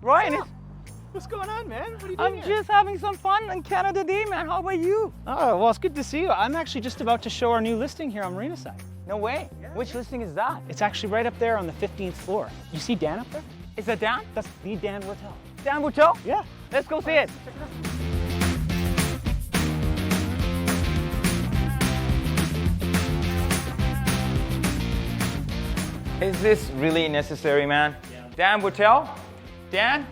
Ryan, What's going on, man? What are you doing I'm here? just having some fun on Canada Day, man. How about you? Oh, well, it's good to see you. I'm actually just about to show our new listing here on Marinaside. No way. Which listing is that? It's actually right up there on the 15th floor. You see Dan up there? Is that Dan? That's the Dan Hotel. Dan Hotel? Yeah. Let's go see it. Is this really necessary, man? Yeah. Dan Hotel? Dan?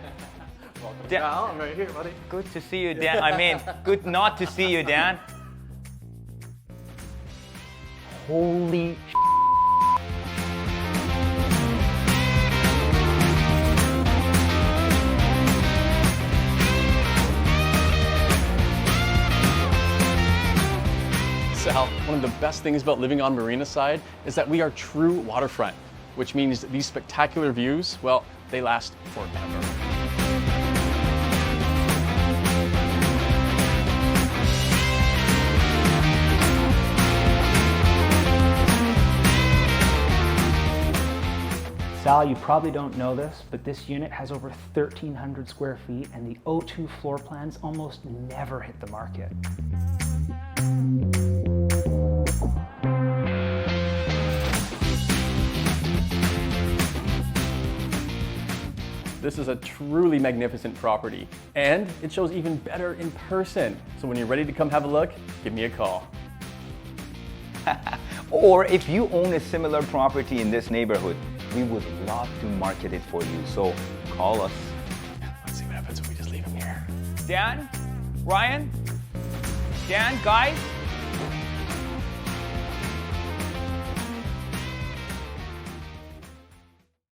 Welcome, Dan. Cal. I'm right here, buddy. Good to see you, Dan. I mean, good not to see you, Dan. Holy Sal, one of the best things about living on Marinaside is that we are true waterfront, which means these spectacular views, well, they last forever. Sal, you probably don't know this, but this unit has over 1,300 square feet and the O2 floor plans almost never hit the market. This is a truly magnificent property, and it shows even better in person. So when you're ready to come have a look, give me a call. Or if you own a similar property in this neighborhood, we would love to market it for you. So call us. Let's see what happens if we just leave him here. Dan? Ryan? Dan, guys?